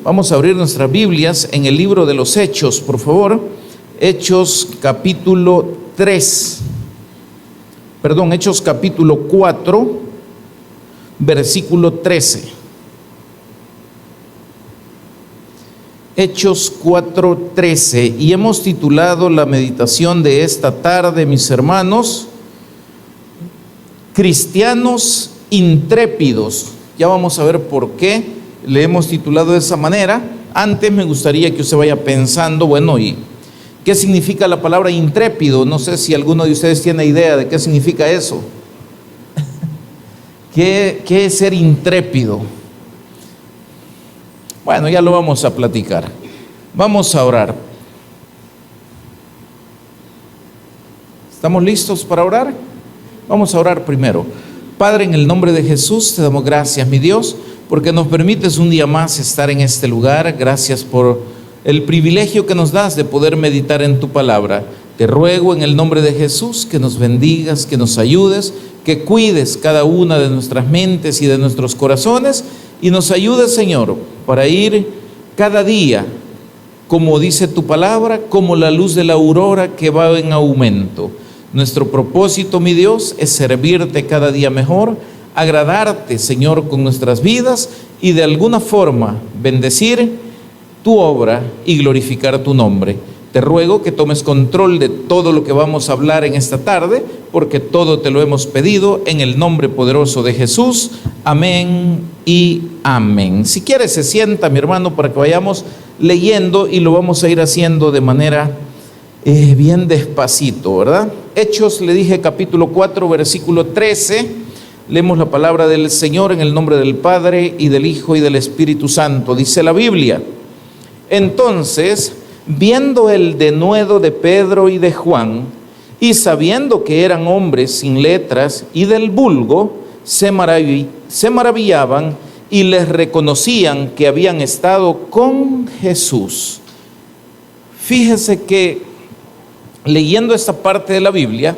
Vamos a abrir nuestras Biblias en el libro de los Hechos, por favor. Hechos capítulo 4, versículo 13. Hechos 4:13. Y hemos titulado la meditación de esta tarde, mis hermanos, Cristianos intrépidos. Ya vamos a ver por qué le hemos titulado de esa manera. Antes me gustaría que usted vaya pensando, bueno, ¿y qué significa la palabra intrépido? No sé si alguno de ustedes tiene idea de qué significa eso. ¿Qué es ser intrépido? Bueno, ya lo vamos a platicar. Vamos a orar. ¿Estamos listos para orar? Vamos a orar primero. Padre, en el nombre de Jesús, te damos gracias, mi Dios, porque nos permites un día más estar en este lugar. Gracias por el privilegio que nos das de poder meditar en tu palabra. Te ruego en el nombre de Jesús que nos bendigas, que nos ayudes, que cuides cada una de nuestras mentes y de nuestros corazones y nos ayudes, Señor, para ir cada día, como dice tu palabra, como la luz de la aurora que va en aumento. Nuestro propósito, mi Dios, es servirte cada día mejor, agradarte, Señor, con nuestras vidas y de alguna forma bendecir tu obra y glorificar tu nombre. Te ruego que tomes control de todo lo que vamos a hablar en esta tarde, porque todo te lo hemos pedido en el nombre poderoso de Jesús. Amén y amén. Si quieres, se sienta, mi hermano, para que vayamos leyendo y lo vamos a ir haciendo de manera bien despacito, ¿verdad? Hechos, le dije, capítulo 4, versículo 13. Leemos la palabra del Señor en el nombre del Padre y del Hijo y del Espíritu Santo. Dice la Biblia: entonces, viendo el denuedo de Pedro y de Juan, y sabiendo que eran hombres sin letras y del vulgo, se maravillaban y les reconocían que habían estado con Jesús. Fíjese que leyendo esta parte de la Biblia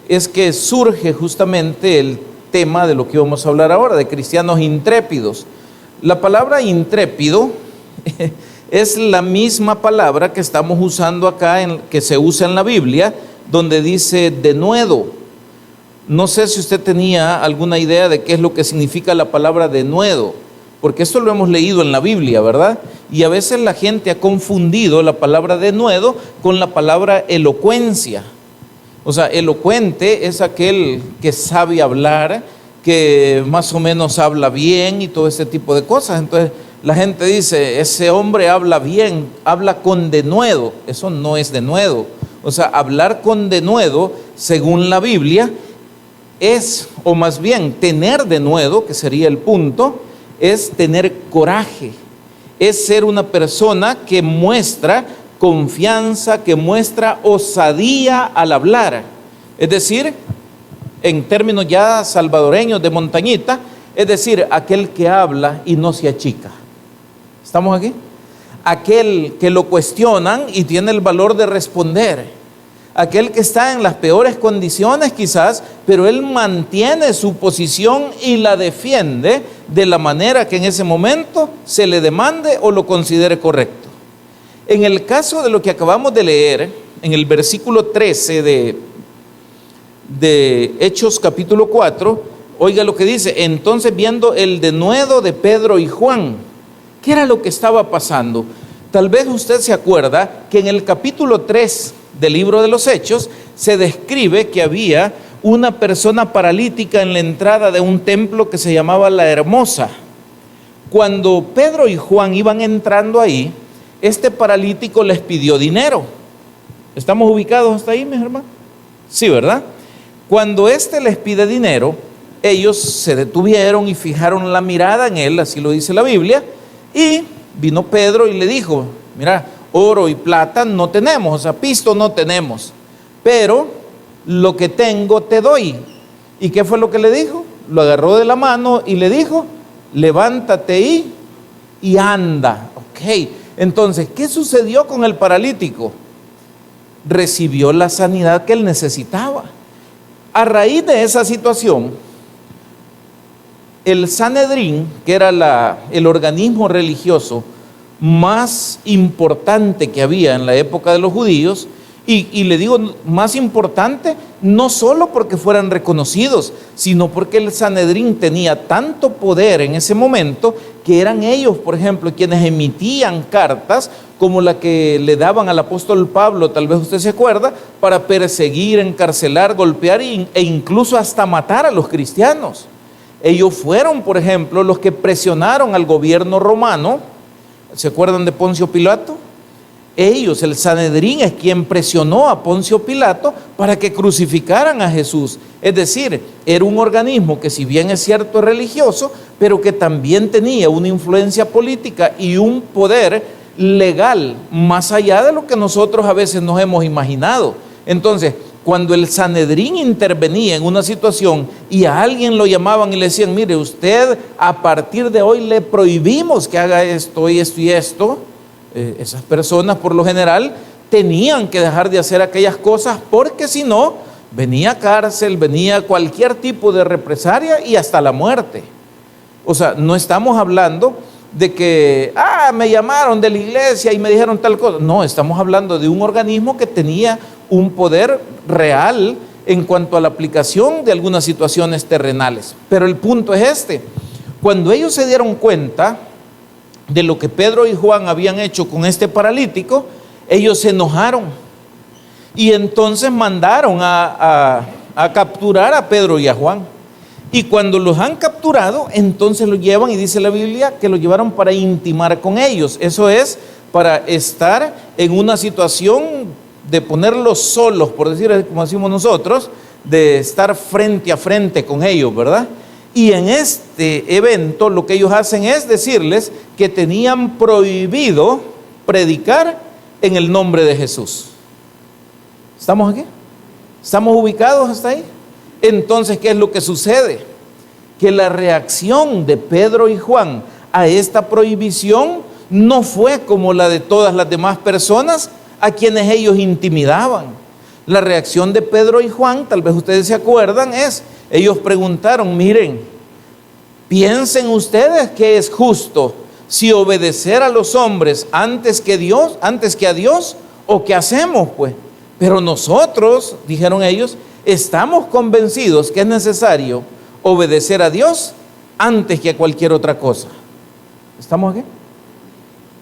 es que surge justamente el tema de lo que vamos a hablar ahora, de cristianos intrépidos. La palabra intrépido es la misma palabra que estamos usando acá, que se usa en la Biblia, donde dice denuedo. No sé si usted tenía alguna idea de qué es lo que significa la palabra denuedo, porque esto lo hemos leído en la Biblia, ¿verdad? Y a veces la gente ha confundido la palabra denuedo con la palabra elocuencia. O sea, elocuente es aquel que sabe hablar, que más o menos habla bien y todo ese tipo de cosas. Entonces la gente dice, ese hombre habla bien, habla con denuedo. Eso no es denuedo. O sea, hablar con denuedo, según la Biblia, es, o más bien tener denuedo, que sería el punto, es tener coraje. Es ser una persona que muestra confianza, que muestra osadía al hablar. Es decir, en términos ya salvadoreños de montañita, es decir, aquel que habla y no se achica. ¿Estamos aquí? Aquel que lo cuestionan y tiene el valor de responder. Aquel que está en las peores condiciones quizás, pero él mantiene su posición y la defiende de la manera que en ese momento se le demande o lo considere correcto. En el caso de lo que acabamos de leer, en el versículo 13 de Hechos capítulo 4, oiga lo que dice: entonces viendo el denuedo de Pedro y Juan. ¿Qué era lo que estaba pasando? Tal vez usted se acuerda que en el capítulo 3 del libro de los Hechos se describe que había una persona paralítica en la entrada de un templo que se llamaba La Hermosa. Cuando Pedro y Juan iban entrando ahí, este paralítico les pidió dinero. ¿Estamos ubicados hasta ahí, mis hermanos? Sí, ¿verdad? Cuando éste les pide dinero, ellos se detuvieron y fijaron la mirada en él, así lo dice la Biblia, y vino Pedro y le dijo: mira, oro y plata no tenemos, o sea, pisto no tenemos, pero lo que tengo te doy. ¿Y qué fue lo que le dijo? Lo agarró de la mano y le dijo: levántate y anda. Ok, entonces, ¿qué sucedió con el paralítico? Recibió la sanidad que él necesitaba. A raíz de esa situación, el Sanedrín, que era el organismo religioso más importante que había en la época de los judíos, y le digo más importante, no solo porque fueran reconocidos, sino porque el Sanedrín tenía tanto poder en ese momento que eran ellos, por ejemplo, quienes emitían cartas como la que le daban al apóstol Pablo, tal vez usted se acuerda, para perseguir, encarcelar, golpear e incluso hasta matar a los cristianos. Ellos fueron, por ejemplo, los que presionaron al gobierno romano. ¿Se acuerdan de Poncio Pilato? Ellos, el Sanedrín, es quien presionó a Poncio Pilato para que crucificaran a Jesús. Es decir, era un organismo que, si bien es cierto religioso, pero que también tenía una influencia política y un poder legal más allá de lo que nosotros a veces nos hemos imaginado. Entonces, cuando el Sanedrín intervenía en una situación y a alguien lo llamaban y le decían: mire, usted a partir de hoy le prohibimos que haga esto y esto y esto, esas personas por lo general tenían que dejar de hacer aquellas cosas, porque si no, venía cárcel, venía cualquier tipo de represalia y hasta la muerte. O sea, no estamos hablando de que, me llamaron de la iglesia y me dijeron tal cosa. No, estamos hablando de un organismo que tenía un poder real en cuanto a la aplicación de algunas situaciones terrenales. Pero el punto es este: cuando ellos se dieron cuenta de lo que Pedro y Juan habían hecho con este paralítico, ellos se enojaron y entonces mandaron a capturar a Pedro y a Juan. Y cuando los han capturado, entonces los llevan, y dice la Biblia que los llevaron para intimar con ellos. Eso es, para estar en una situación de ponerlos solos, por decir como decimos nosotros, de estar frente a frente con ellos, ¿verdad? Y en este evento lo que ellos hacen es decirles que tenían prohibido predicar en el nombre de Jesús. ¿Estamos aquí? ¿Estamos ubicados hasta ahí? Entonces, ¿qué es lo que sucede? Que la reacción de Pedro y Juan a esta prohibición no fue como la de todas las demás personas a quienes ellos intimidaban. La reacción de Pedro y Juan, tal vez ustedes se acuerdan, ellos preguntaron: miren, piensen ustedes que es justo, si obedecer a los hombres antes que a Dios, o qué hacemos pues. Pero nosotros, dijeron ellos, estamos convencidos que es necesario obedecer a Dios antes que a cualquier otra cosa. ¿Estamos aquí?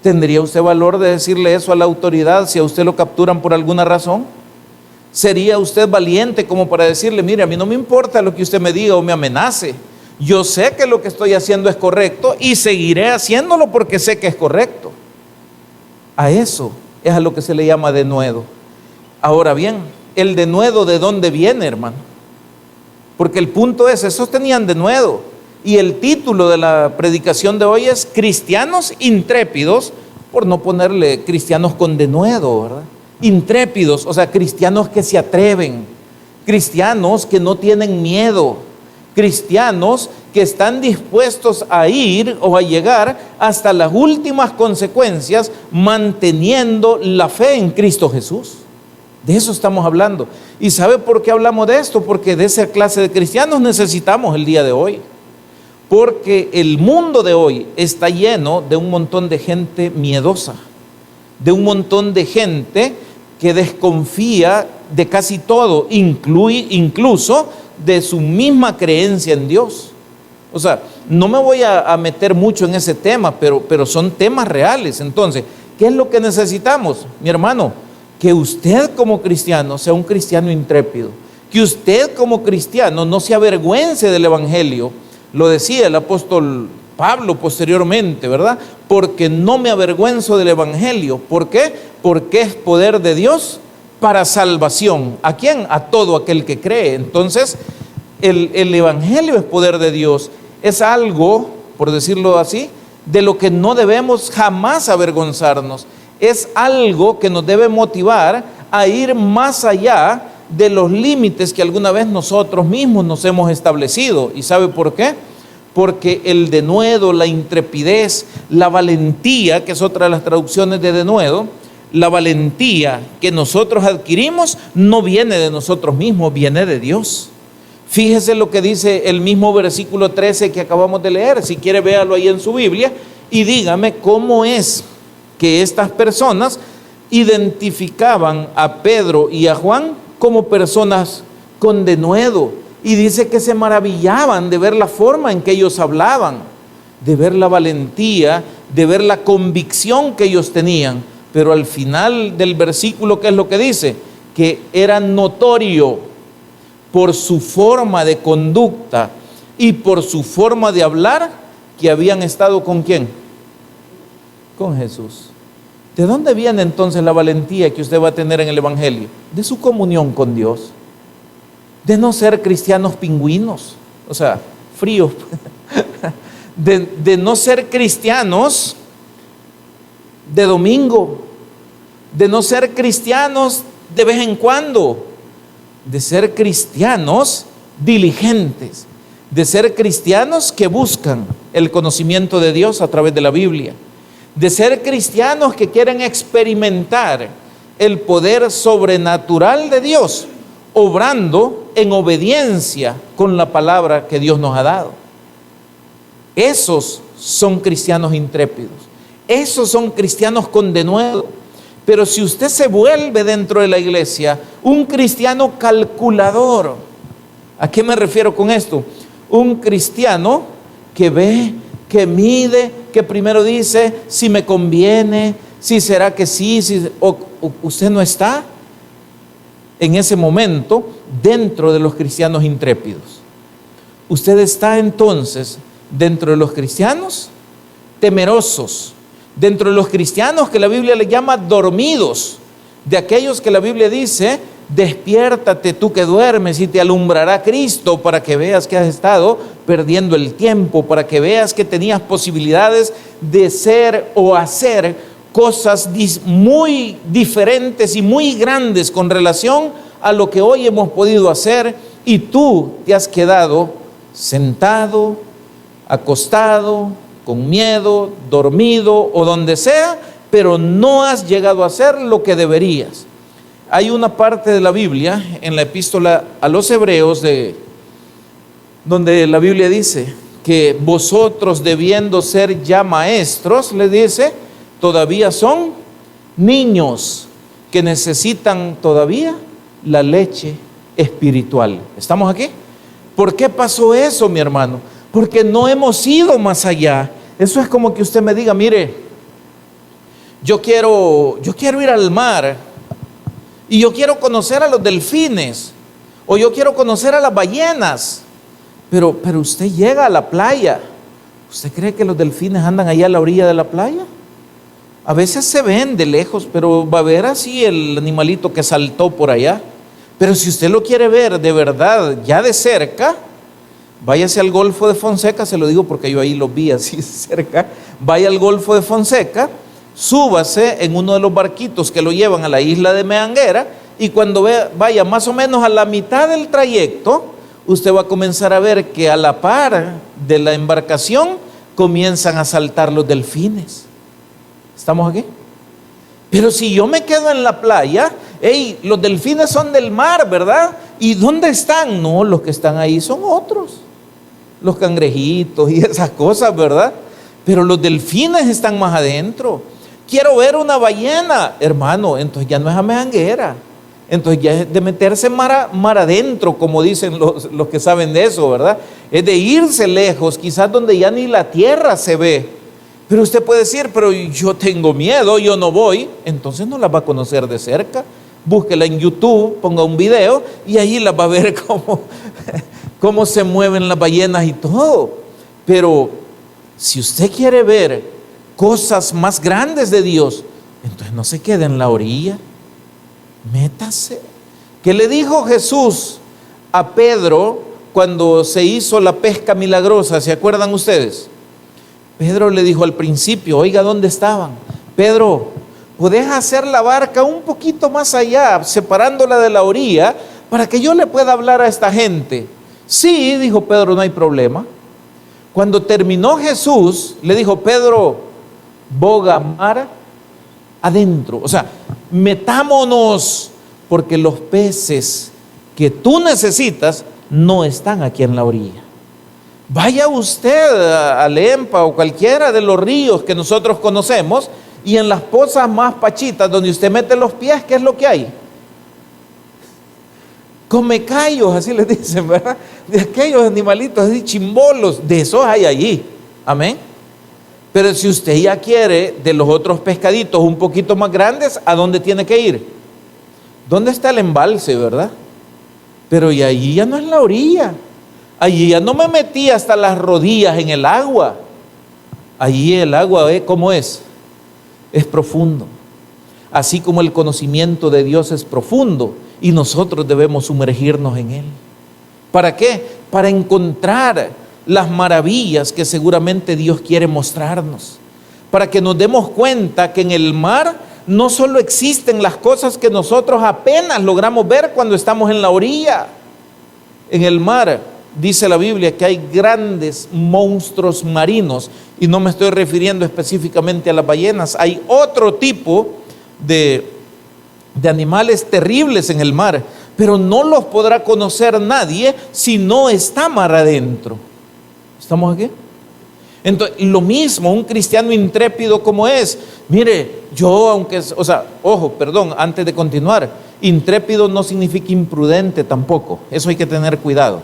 ¿Tendría usted valor de decirle eso a la autoridad si a usted lo capturan por alguna razón? ¿Sería usted valiente como para decirle: mire, a mí no me importa lo que usted me diga o me amenace, yo sé que lo que estoy haciendo es correcto y seguiré haciéndolo porque sé que es correcto? A eso es a lo que se le llama denuedo. Ahora bien, el denuedo, ¿de dónde viene, hermano? Porque el punto es, esos tenían denuedo, y el título de la predicación de hoy es Cristianos Intrépidos, por no ponerle cristianos con denuedo, ¿verdad? Intrépidos, o sea, cristianos que se atreven, cristianos que no tienen miedo, cristianos que están dispuestos a ir o a llegar hasta las últimas consecuencias manteniendo la fe en Cristo Jesús. De eso estamos hablando. ¿Y sabe por qué hablamos de esto? Porque de esa clase de cristianos necesitamos el día de hoy. Porque el mundo de hoy está lleno de un montón de gente miedosa, de un montón de gente que desconfía de casi todo, incluso de su misma creencia en Dios. O sea, no me voy a meter mucho en ese tema, pero son temas reales. Entonces, ¿qué es lo que necesitamos, mi hermano? Que usted como cristiano sea un cristiano intrépido, que usted como cristiano no se avergüence del evangelio. Lo decía el apóstol Pablo posteriormente, ¿verdad? Porque no me avergüenzo del evangelio. ¿Por qué? Porque es poder de Dios para salvación. ¿A quién? A todo aquel que cree. Entonces, el evangelio es poder de Dios. Es algo, por decirlo así, de lo que no debemos jamás avergonzarnos. Es algo que nos debe motivar a ir más allá de los límites que alguna vez nosotros mismos nos hemos establecido. ¿Y sabe por qué? Porque el denuedo, la intrepidez, la valentía, que es otra de las traducciones de denuedo, la valentía que nosotros adquirimos no viene de nosotros mismos, viene de Dios. Fíjese lo que dice el mismo versículo 13 que acabamos de leer. Si quiere, véalo ahí en su Biblia y dígame cómo es que estas personas identificaban a Pedro y a Juan como personas con denuedo, y dice que se maravillaban de ver la forma en que ellos hablaban, de ver la valentía, de ver la convicción que ellos tenían. Pero al final del versículo, ¿qué es lo que dice? Que era notorio por su forma de conducta y por su forma de hablar que habían estado ¿con quién? Con Jesús. ¿De dónde viene entonces la valentía que usted va a tener en el Evangelio? De su comunión con Dios, de no ser cristianos pingüinos, o sea, fríos, de no ser cristianos de domingo, de no ser cristianos de vez en cuando, de ser cristianos diligentes, de ser cristianos que buscan el conocimiento de Dios a través de la Biblia, de ser cristianos que quieren experimentar el poder sobrenatural de Dios, obrando en obediencia con la palabra que Dios nos ha dado. Esos son cristianos intrépidos, esos son cristianos con denuedo. Pero si usted se vuelve dentro de la iglesia un cristiano calculador, ¿a qué me refiero con esto? Un cristiano que ve, que mide, que primero dice si me conviene, si será que sí, o usted no está en ese momento dentro de los cristianos intrépidos. Usted está entonces dentro de los cristianos temerosos, dentro de los cristianos que la Biblia le llama dormidos, de aquellos que la Biblia dice: despiértate tú que duermes y te alumbrará Cristo, para que veas que has estado perdiendo el tiempo, para que veas que tenías posibilidades de ser o hacer cosas muy diferentes y muy grandes con relación a lo que hoy hemos podido hacer, y tú te has quedado sentado, acostado, con miedo, dormido o donde sea, pero no has llegado a hacer lo que deberías. Hay una parte de la Biblia en la epístola a los Hebreos donde la Biblia dice que vosotros, debiendo ser ya maestros, le dice, todavía son niños que necesitan todavía la leche espiritual. ¿Estamos aquí? ¿Por qué pasó eso, mi hermano? Porque no hemos ido más allá. Eso es como que usted me diga: mire, yo quiero ir al mar y yo quiero conocer a los delfines, o yo quiero conocer a las ballenas, pero usted llega a la playa. ¿Usted cree que los delfines andan allá a la orilla de la playa? A veces se ven de lejos, pero va a ver así el animalito que saltó por allá. Pero si usted lo quiere ver de verdad, ya de cerca, váyase al Golfo de Fonseca. Se lo digo porque yo ahí lo vi así cerca. Vaya al Golfo de Fonseca, súbase en uno de los barquitos que lo llevan a la isla de Meanguera, y cuando vaya más o menos a la mitad del trayecto, usted va a comenzar a ver que a la par de la embarcación comienzan a saltar los delfines. ¿Estamos aquí? Pero si yo me quedo en la playa, los delfines son del mar, ¿verdad? ¿Y dónde están? No, los que están ahí son otros, los cangrejitos y esas cosas, ¿verdad? Pero los delfines están más adentro. Quiero ver una ballena, hermano, entonces ya no es a Meanguera, entonces ya es de meterse mar adentro, como dicen los que saben de eso, ¿verdad? Es de irse lejos, quizás donde ya ni la tierra se ve. Pero usted puede decir: pero yo tengo miedo, yo no voy. Entonces no las va a conocer de cerca. Búsquela en YouTube, ponga un video y ahí las va a ver cómo se mueven las ballenas y todo. Pero si usted quiere ver cosas más grandes de Dios, entonces no se quede en la orilla, métase. ¿Qué le dijo Jesús a Pedro cuando se hizo la pesca milagrosa? ¿Se acuerdan ustedes? Pedro le dijo al principio, oiga, ¿dónde estaban? Pedro, ¿podés hacer la barca un poquito más allá, separándola de la orilla, para que yo le pueda hablar a esta gente? Sí, dijo Pedro, no hay problema. Cuando terminó Jesús, le dijo: Pedro, boga mar adentro. O sea, metámonos, porque los peces que tú necesitas no están aquí en la orilla. Vaya usted al EMPA o cualquiera de los ríos que nosotros conocemos Y en las pozas más pachitas, donde usted mete los pies, ¿qué es lo que hay? Comecayos, así les dicen, ¿verdad? De aquellos animalitos así chimbolos, de esos hay allí. Amén. Pero si usted ya quiere de los otros pescaditos un poquito más grandes, ¿a dónde tiene que ir? ¿Dónde está el embalse, verdad? Pero y allí ya no es la orilla. Allí ya no me metí hasta las rodillas en el agua. Allí el agua, ¿cómo es? Es profundo. Así como el conocimiento de Dios es profundo, y nosotros debemos sumergirnos en él. ¿Para qué? Para encontrar las maravillas que seguramente Dios quiere mostrarnos. Para que nos demos cuenta que en el mar no solo existen las cosas que nosotros apenas logramos ver cuando estamos en la orilla. En el mar, dice la Biblia, que hay grandes monstruos marinos, y no me estoy refiriendo específicamente a las ballenas. Hay otro tipo de animales terribles en el mar, pero no los podrá conocer nadie si no está mar adentro. ¿Estamos aquí? Entonces, lo mismo, un cristiano intrépido como es. Mire, antes de continuar, intrépido no significa imprudente tampoco. Eso hay que tener cuidado.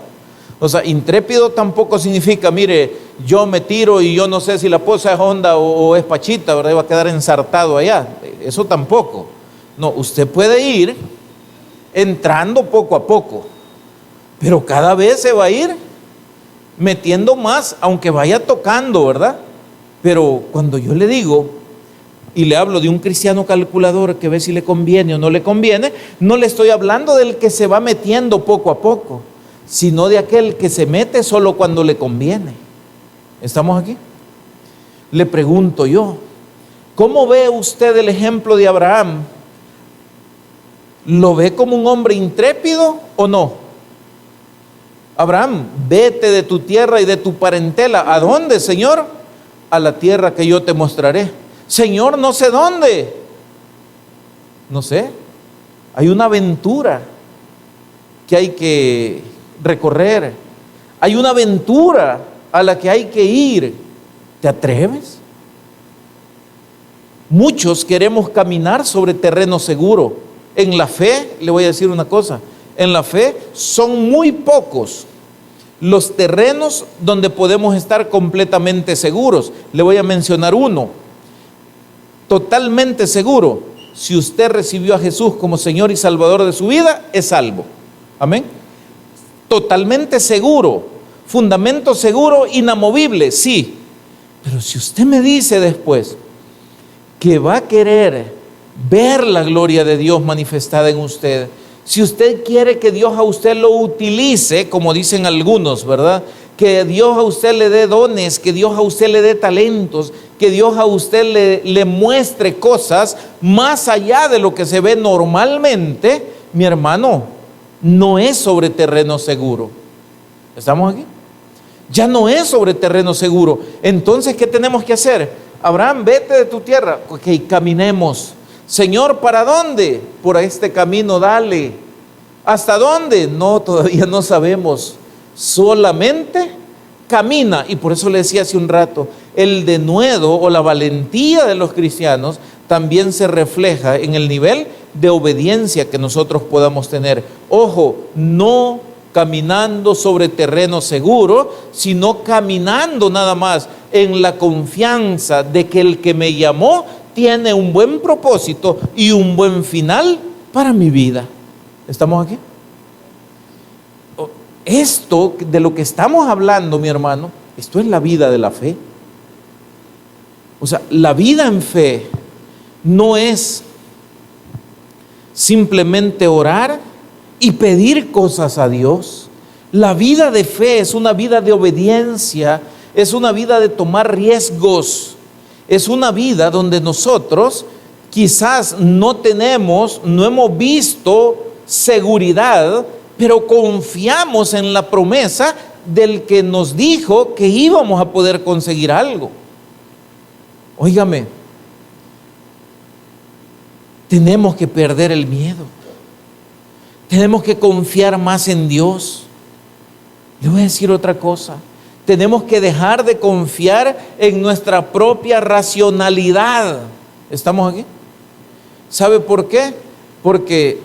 O sea, intrépido tampoco significa, mire, yo me tiro y yo no sé si la poza es honda o es pachita, ¿verdad? Y va a quedar ensartado allá. Eso tampoco. No, usted puede ir entrando poco a poco, pero cada vez se va a ir metiendo más, aunque vaya tocando, ¿verdad? Pero cuando yo le digo y le hablo de un cristiano calculador que ve si le conviene o no le conviene, no le estoy hablando del que se va metiendo poco a poco, sino de aquel que se mete solo cuando le conviene. ¿Estamos aquí? Le pregunto yo, ¿cómo ve usted el ejemplo de Abraham? ¿Lo ve como un hombre intrépido o no? Abraham, vete de tu tierra y de tu parentela. ¿A dónde, Señor? A la tierra que yo te mostraré. Señor, no sé dónde. No sé. Hay una aventura que hay que recorrer. Hay una aventura a la que hay que ir. ¿Te atreves? Muchos queremos caminar sobre terreno seguro. En la fe, le voy a decir una cosa, en la fe son muy pocos los terrenos donde podemos estar completamente seguros. Le voy a mencionar uno. Totalmente seguro, si usted recibió a Jesús como Señor y Salvador de su vida, es salvo. Amén. Totalmente seguro, fundamento seguro, inamovible, sí. Pero si usted me dice después que va a querer ver la gloria de Dios manifestada en usted, si usted quiere que Dios a usted lo utilice, como dicen algunos, ¿verdad? Que Dios a usted le dé dones, que Dios a usted le dé talentos, que Dios a usted le muestre cosas más allá de lo que se ve normalmente, mi hermano, no es sobre terreno seguro. ¿Estamos aquí? Ya no es sobre terreno seguro. Entonces, ¿qué tenemos que hacer? Abraham, vete de tu tierra. Ok, caminemos. Señor, ¿para dónde? Por este camino dale. ¿Hasta dónde? No, todavía no sabemos. Solamente camina. Y por eso le decía hace un rato, el denuedo o la valentía de los cristianos también se refleja en el nivel de obediencia que nosotros podamos tener. Ojo, no caminando sobre terreno seguro, sino caminando nada más en la confianza de que el que me llamó tiene un buen propósito y un buen final para mi vida. ¿Estamos aquí? Esto de lo que estamos hablando, mi hermano, esto es la vida de la fe. O sea, la vida en fe no es simplemente orar y pedir cosas a Dios. La vida de fe es una vida de obediencia, es una vida de tomar riesgos. Es una vida donde nosotros quizás no hemos visto seguridad, pero confiamos en la promesa del que nos dijo que íbamos a poder conseguir algo. Óigame, tenemos que perder el miedo. Tenemos que confiar más en Dios. Le voy a decir otra cosa. Tenemos que dejar de confiar en nuestra propia racionalidad. ¿Estamos aquí? ¿Sabe por qué? Porque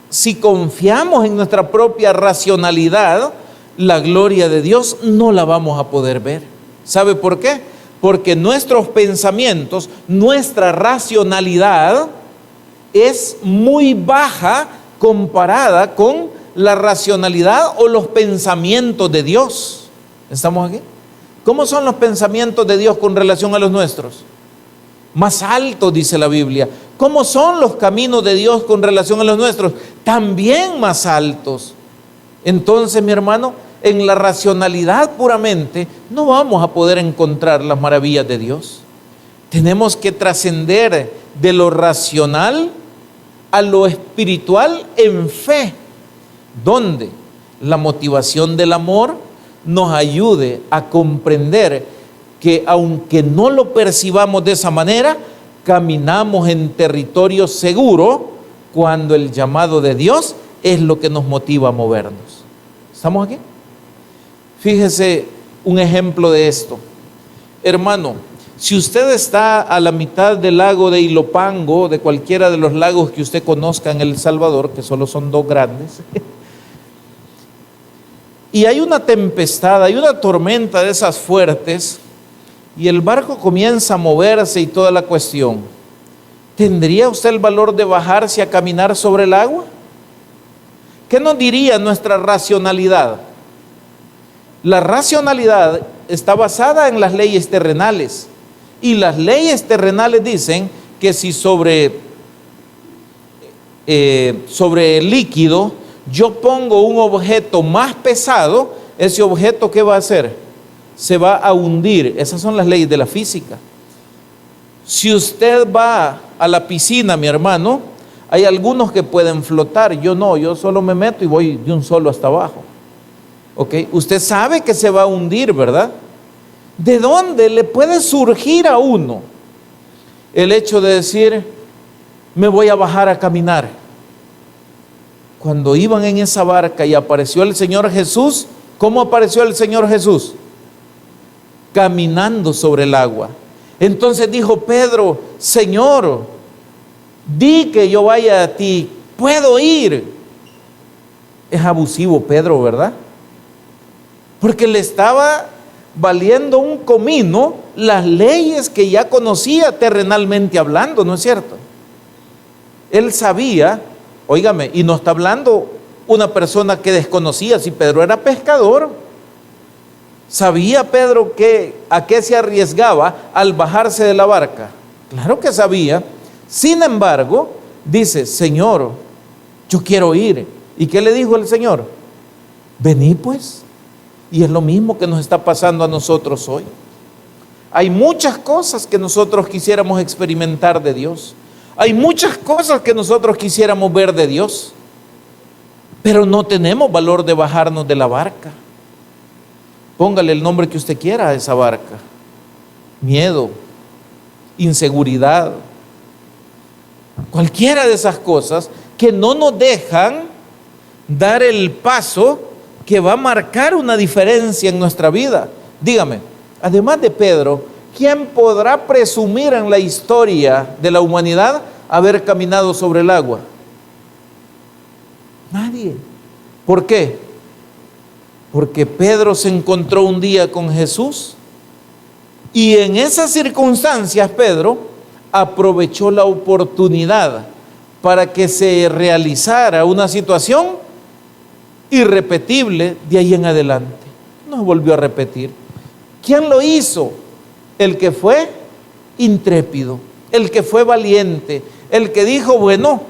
si confiamos en nuestra propia racionalidad, la gloria de Dios no la vamos a poder ver. ¿Sabe por qué? Porque nuestros pensamientos, nuestra racionalidad es muy baja comparada con la racionalidad o los pensamientos de Dios. ¿Estamos aquí? ¿Cómo son los pensamientos de Dios con relación a los nuestros? Más altos, dice la Biblia. ¿Cómo son los caminos de Dios con relación a los nuestros? También más altos. Entonces, mi hermano, en la racionalidad puramente no vamos a poder encontrar las maravillas de Dios. Tenemos que trascender de lo racional a lo espiritual en fe, donde la motivación del amor nos ayude a comprender que aunque no lo percibamos de esa manera, caminamos en territorio seguro cuando el llamado de Dios es lo que nos motiva a movernos. ¿Estamos aquí? Fíjese un ejemplo de esto. Hermano, si usted está a la mitad del lago de Ilopango, de cualquiera de los lagos que usted conozca en El Salvador, que solo son 2 grandes, y hay una tempestad, hay una tormenta de esas fuertes, y el barco comienza a moverse y toda la cuestión, ¿tendría usted el valor de bajarse a caminar sobre el agua? ¿Qué nos diría nuestra racionalidad? La racionalidad está basada en las leyes terrenales, y las leyes terrenales dicen que si sobre el líquido yo pongo un objeto más pesado, ese objeto ¿qué va a hacer? Se va a hundir. Esas son las leyes de la física. Si usted va a la piscina, mi hermano, hay algunos que pueden flotar, yo no, yo solo me meto y voy de un solo hasta abajo. ¿Ok? Usted sabe que se va a hundir, ¿verdad? ¿De dónde le puede surgir a uno el hecho de decir, me voy a bajar a caminar? Cuando iban en esa barca y apareció el Señor Jesús, ¿cómo apareció el Señor Jesús? Caminando sobre el agua. Entonces dijo Pedro, Señor, di que yo vaya a ti, puedo ir. Es abusivo Pedro, ¿verdad? Porque le estaba valiendo un comino las leyes que ya conocía terrenalmente hablando, ¿no es cierto? Él sabía, óigame, y no está hablando una persona que desconocía, si Pedro era pescador, ¿sabía Pedro a qué se arriesgaba al bajarse de la barca? Claro que sabía. Sin embargo, dice, Señor, yo quiero ir. ¿Y qué le dijo el Señor? Vení pues. Y es lo mismo que nos está pasando a nosotros hoy. Hay muchas cosas que nosotros quisiéramos experimentar de Dios. Hay muchas cosas que nosotros quisiéramos ver de Dios. Pero no tenemos valor de bajarnos de la barca. Póngale el nombre que usted quiera a esa barca. Miedo, inseguridad, cualquiera de esas cosas que no nos dejan dar el paso que va a marcar una diferencia en nuestra vida. Dígame, además de Pedro, ¿quién podrá presumir en la historia de la humanidad haber caminado sobre el agua? Nadie. ¿Por qué? Porque Pedro se encontró un día con Jesús y en esas circunstancias Pedro aprovechó la oportunidad para que se realizara una situación irrepetible de ahí en adelante. No volvió a repetir. ¿Quién lo hizo? El que fue intrépido, el que fue valiente, el que dijo, bueno,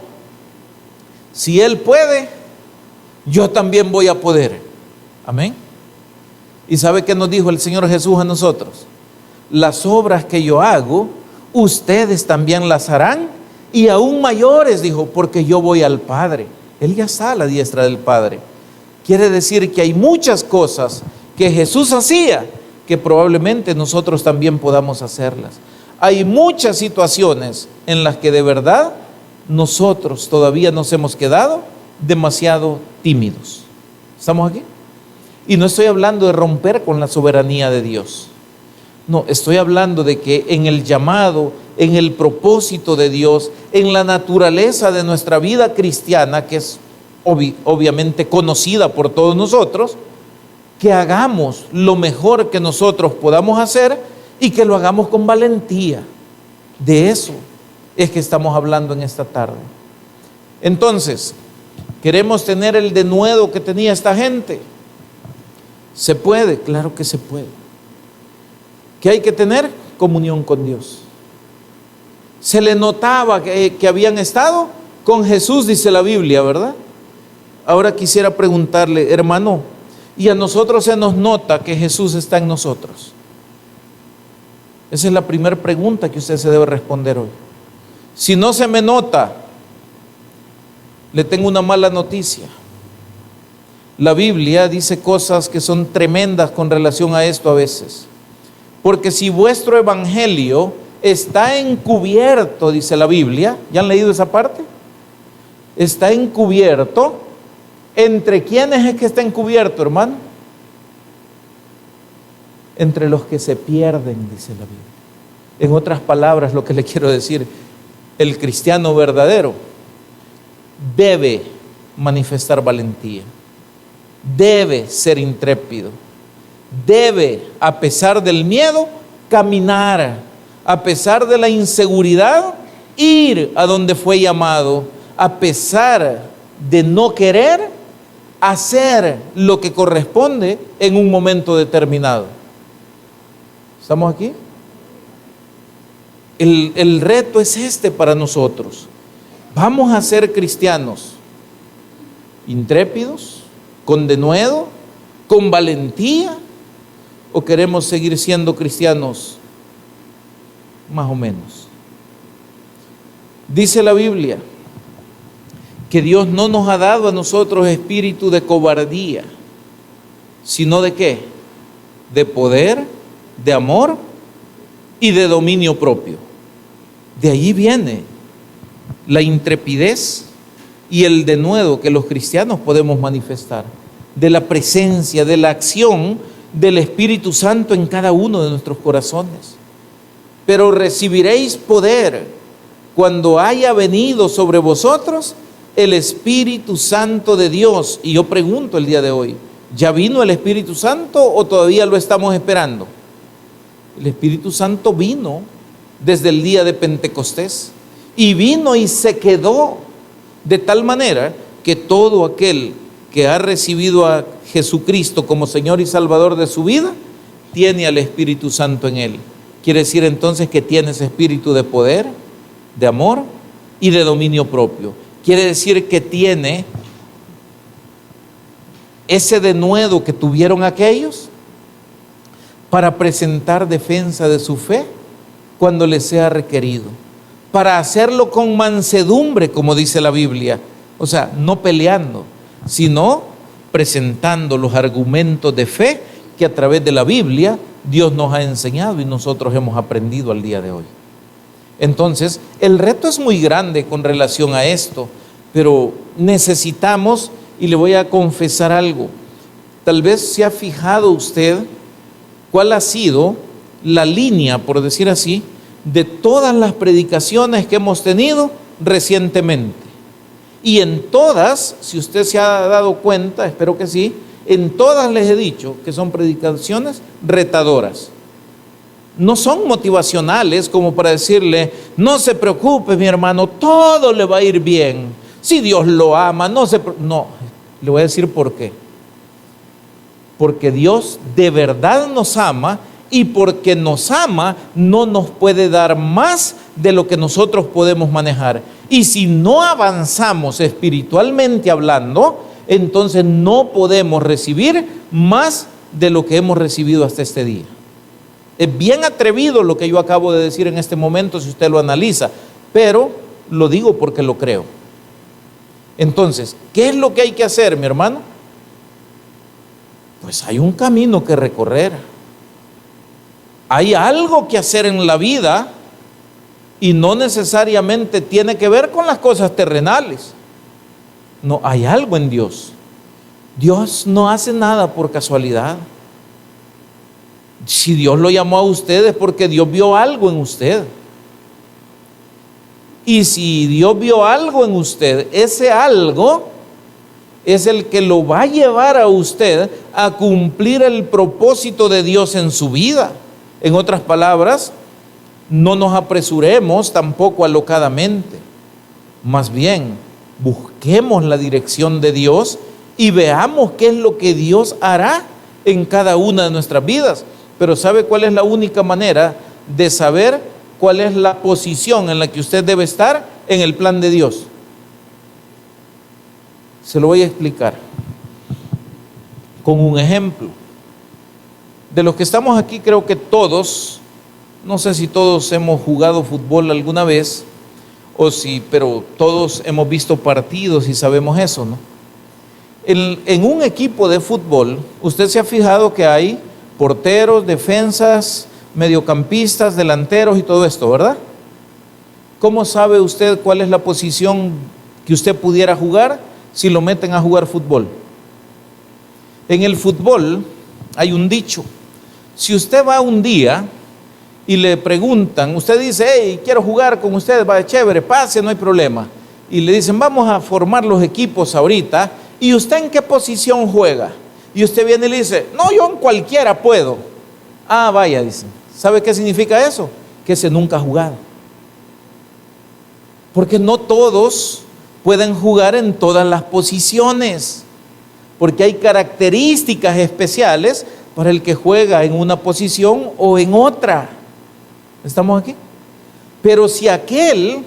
si él puede, yo también voy a poder. Amén. ¿Y sabe qué nos dijo el Señor Jesús a nosotros? Las obras que yo hago, ustedes también las harán, y aún mayores, dijo, porque yo voy al Padre. Él ya está a la diestra del Padre. Quiere decir que hay muchas cosas que Jesús hacía que probablemente nosotros también podamos hacerlas. Hay muchas situaciones en las que de verdad nosotros todavía nos hemos quedado demasiado tímidos. ¿Estamos aquí? Y no estoy hablando de romper con la soberanía de Dios, No, estoy hablando de que en el llamado, en el propósito de Dios, en la naturaleza de nuestra vida cristiana, que es obviamente conocida por todos nosotros, que hagamos lo mejor que nosotros podamos hacer y que lo hagamos con valentía. De eso es que estamos hablando en esta tarde. Entonces, ¿queremos tener el denuedo que tenía esta gente? ¿Se puede? Claro que se puede. ¿Qué hay que tener? Comunión con Dios. Se le notaba que habían estado con Jesús, dice la Biblia, ¿verdad? Ahora quisiera preguntarle, hermano, ¿y a nosotros se nos nota que Jesús está en nosotros? Esa es la primera pregunta que usted se debe responder hoy. Si no se me nota, le tengo una mala noticia. La Biblia dice cosas que son tremendas con relación a esto a veces. Porque si vuestro evangelio está encubierto, dice la Biblia, ¿ya han leído esa parte? Está encubierto. ¿Entre quiénes es que está encubierto, hermano? Entre los que se pierden, dice la Biblia. En otras palabras, lo que le quiero decir, el cristiano verdadero debe manifestar valentía, debe ser intrépido, debe, a pesar del miedo, caminar, a pesar de la inseguridad, ir a donde fue llamado, a pesar de no querer, hacer lo que corresponde en un momento determinado. ¿Estamos aquí? El reto es este para nosotros. ¿Vamos a ser cristianos intrépidos, con denuedo, con valentía? ¿O queremos seguir siendo cristianos más o menos? Dice la Biblia que Dios no nos ha dado a nosotros espíritu de cobardía, sino ¿de qué? De poder, de amor y de dominio propio. De allí viene la intrepidez y el denuedo que los cristianos podemos manifestar, de la presencia, de la acción del Espíritu Santo en cada uno de nuestros corazones. Pero recibiréis poder cuando haya venido sobre vosotros el Espíritu Santo de Dios. Y yo pregunto el día de hoy, ¿ya vino el Espíritu Santo o todavía lo estamos esperando? El Espíritu Santo vino desde el día de Pentecostés y vino y se quedó, de tal manera que todo aquel que ha recibido a Jesucristo como Señor y Salvador de su vida, tiene al Espíritu Santo en él. Quiere decir entonces que tiene ese espíritu de poder, de amor y de dominio propio. Quiere decir que tiene ese denuedo que tuvieron aquellos para presentar defensa de su fe cuando les sea requerido, para hacerlo con mansedumbre, como dice la Biblia, o sea, no peleando, sino presentando los argumentos de fe que a través de la Biblia Dios nos ha enseñado y nosotros hemos aprendido al día de hoy. Entonces, el reto es muy grande con relación a esto, pero necesitamos, y le voy a confesar algo, tal vez se ha fijado usted cuál ha sido la línea, por decir así, de todas las predicaciones que hemos tenido recientemente. Y en todas, si usted se ha dado cuenta, espero que sí, en todas les he dicho que son predicaciones retadoras. No son motivacionales como para decirle, no se preocupe mi hermano, todo le va a ir bien. Si Dios lo ama, no, le voy a decir por qué. Porque Dios de verdad nos ama, y porque nos ama no nos puede dar más de lo que nosotros podemos manejar. Y si no avanzamos espiritualmente hablando, entonces no podemos recibir más de lo que hemos recibido hasta este día. Es bien atrevido lo que yo acabo de decir en este momento si usted lo analiza, pero lo digo porque lo creo. Entonces, ¿qué es lo que hay que hacer, mi hermano? Pues hay un camino que recorrer. Hay algo que hacer en la vida y no necesariamente tiene que ver con las cosas terrenales. No, hay algo en Dios. Dios no hace nada por casualidad. Si Dios lo llamó a usted es porque Dios vio algo en usted. Y si Dios vio algo en usted, ese algo es el que lo va a llevar a usted a cumplir el propósito de Dios en su vida. En otras palabras, no nos apresuremos tampoco alocadamente. Más bien, busquemos la dirección de Dios y veamos qué es lo que Dios hará en cada una de nuestras vidas. Pero ¿sabe cuál es la única manera de saber cuál es la posición en la que usted debe estar en el plan de Dios? Se lo voy a explicar con un ejemplo. De los que estamos aquí, creo que todos, no sé si todos hemos jugado fútbol alguna vez, pero todos hemos visto partidos y sabemos eso, ¿no? En un equipo de fútbol, usted se ha fijado que hay porteros, defensas, mediocampistas, delanteros y todo esto, ¿verdad? ¿Cómo sabe usted cuál es la posición que usted pudiera jugar si lo meten a jugar fútbol? En el fútbol hay un dicho. Si usted va un día y le preguntan, usted dice, hey, quiero jugar con ustedes, va chévere, pase, no hay problema. Y le dicen, vamos a formar los equipos ahorita, ¿y usted en qué posición juega? Y usted viene y le dice, no, yo en cualquiera puedo. Ah, vaya, dicen. ¿Sabe qué significa eso? Que ese nunca ha jugado. Porque no todos pueden jugar en todas las posiciones, porque hay características especiales para el que juega en una posición o en otra. ¿Estamos aquí? Pero si aquel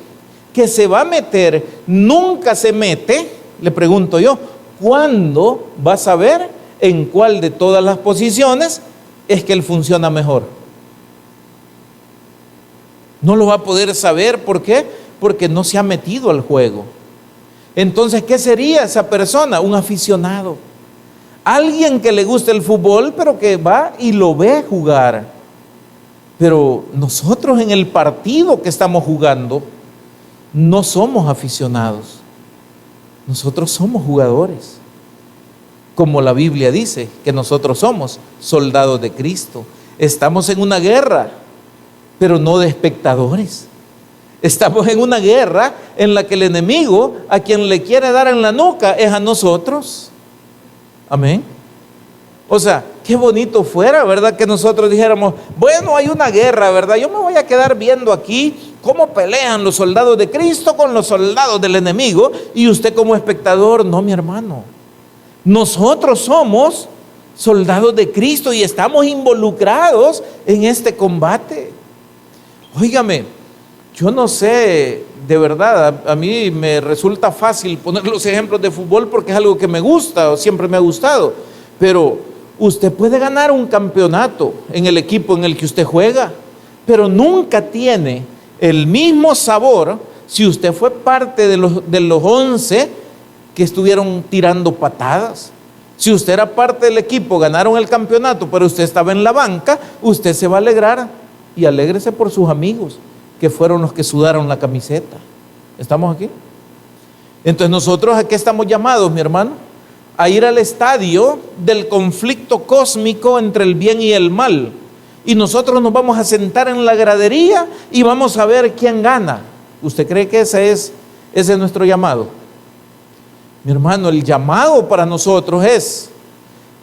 que se va a meter nunca se mete, le pregunto yo, ¿cuándo va a saber en cuál de todas las posiciones es que él funciona mejor? No lo va a poder saber. ¿Por qué? Porque no se ha metido al juego. Entonces, ¿qué sería esa persona? Un aficionado. Alguien que le gusta el fútbol, pero que va y lo ve jugar. Pero nosotros en el partido que estamos jugando, no somos aficionados. Nosotros somos jugadores. Como la Biblia dice, que nosotros somos soldados de Cristo. Estamos en una guerra, pero no de espectadores. Estamos en una guerra en la que el enemigo, a quien le quiere dar en la nuca, es a nosotros. Amén. O sea, qué bonito fuera, ¿verdad? Que nosotros dijéramos, bueno, hay una guerra, ¿verdad? Yo me voy a quedar viendo aquí cómo pelean los soldados de Cristo con los soldados del enemigo, y usted como espectador. No, mi hermano. Nosotros somos soldados de Cristo y estamos involucrados en este combate. Óigame, yo no sé, de verdad, a mí me resulta fácil poner los ejemplos de fútbol porque es algo que me gusta o siempre me ha gustado, pero usted puede ganar un campeonato en el equipo en el que usted juega, pero nunca tiene el mismo sabor si usted fue parte de los 11 que estuvieron tirando patadas. Si usted era parte del equipo, ganaron el campeonato, pero usted estaba en la banca, usted se va a alegrar, y alégrese por sus amigos que fueron los que sudaron la camiseta. ¿Estamos aquí? Entonces nosotros ¿a qué estamos llamados, mi hermano? A ir al estadio del conflicto cósmico entre el bien y el mal. Y nosotros nos vamos a sentar en la gradería y vamos a ver quién gana. ¿Usted cree que ese es nuestro llamado? Mi hermano, el llamado para nosotros es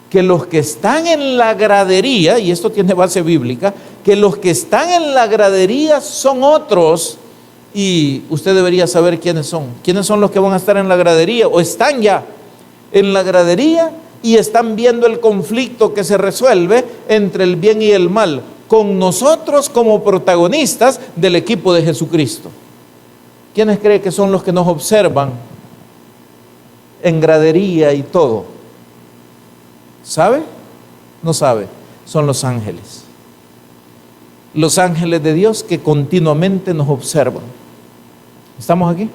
que los que están en la gradería, y esto tiene base bíblica, que los que están en la gradería son otros, y usted debería saber quiénes son. ¿Quiénes son los que van a estar en la gradería o están ya en la gradería y están viendo el conflicto que se resuelve entre el bien y el mal, con nosotros como protagonistas del equipo de Jesucristo? ¿Quiénes cree que son los que nos observan en gradería y todo? ¿Sabe? No sabe. Son los ángeles. Los ángeles de Dios que continuamente nos observan. ¿Estamos aquí?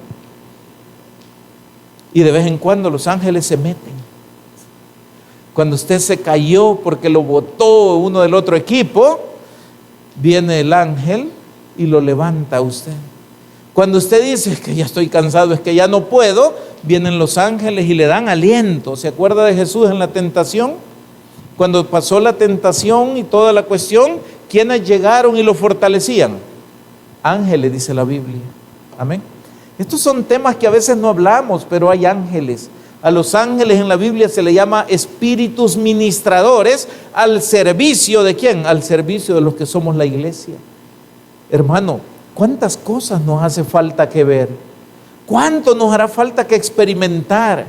Y de vez en cuando los ángeles se meten. Cuando usted se cayó porque lo botó uno del otro equipo, viene el ángel y lo levanta a usted. Cuando usted dice, es que ya estoy cansado, es que ya no puedo, vienen los ángeles y le dan aliento. ¿Se acuerda de Jesús en la tentación? Cuando pasó la tentación y toda la cuestión, ¿quiénes llegaron y lo fortalecían? Ángeles, dice la Biblia. Amén. Estos son temas que a veces no hablamos, pero hay ángeles. A los ángeles en la Biblia se le llama espíritus ministradores, al servicio ¿de quién? Al servicio de los que somos la iglesia. Hermano, ¿cuántas cosas nos hace falta que ver? ¿Cuánto nos hará falta que experimentar?